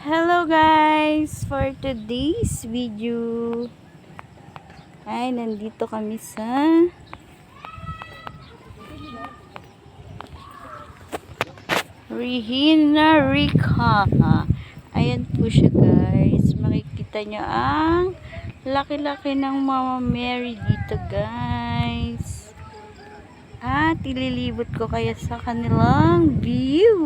Hello guys! For today's video ay nandito kami sa Regina Rica. Ayan po siya guys. Makikita nyo ang laki-laki ng Mama Mary dito guys. At ililibot ko kaya sa kanilang view.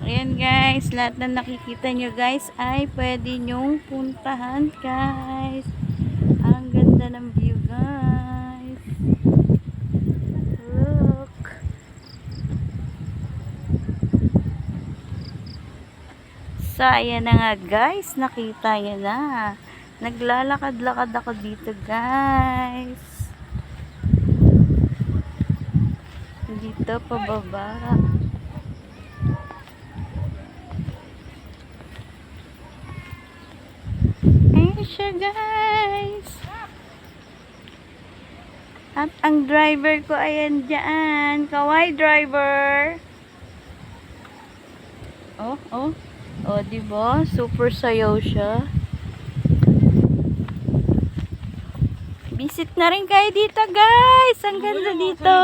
Ayan guys, lahat na nakikita nyo guys ay pwede nyong puntahan guys. Ang ganda ng view guys. Look. So ayan na nga guys, nakita nyo na. Naglalakad-lakad ako dito guys. Dito pababa. Siya guys. At ang driver ko ayan dyan. Kawai driver. Oh, diba? Super sayaw siya. Visit na rin kayo dito guys. Ang ganda dito.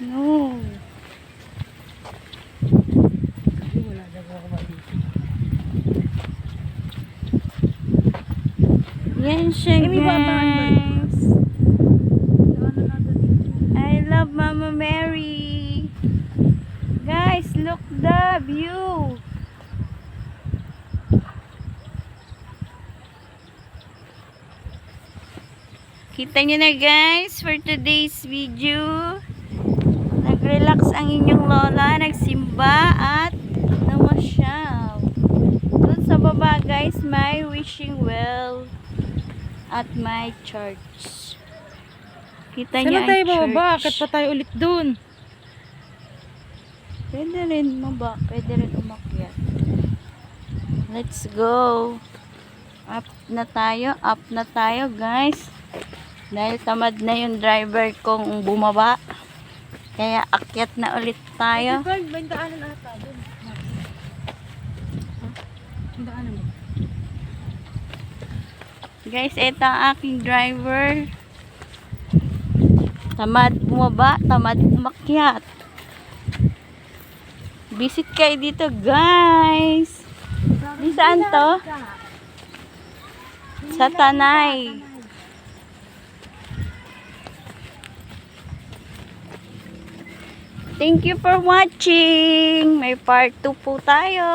No. Yan siya guys. I love Mama Mary. Guys, look the view. Kita nyo na guys for today's video. Nag-relax ang inyong lola. Nagsimba at namasyal. Doon sa baba guys, may wishing well at my church. Kita niya ang tayo church. Bakit pa tayo ulit dun? Pwede rin maba. Pwede rin umakyat. Let's go. Up na tayo guys. Dahil tamad na yung driver kong bumaba. Kaya akyat na ulit tayo. May daanan ata dun. Ang daanan mo. Guys, ito ang aking driver. Tamad bumaba, tamad umakyat. Visit kayo dito, guys. Di saan to? Sa Tanay. Thank you for watching. May part 2 po tayo.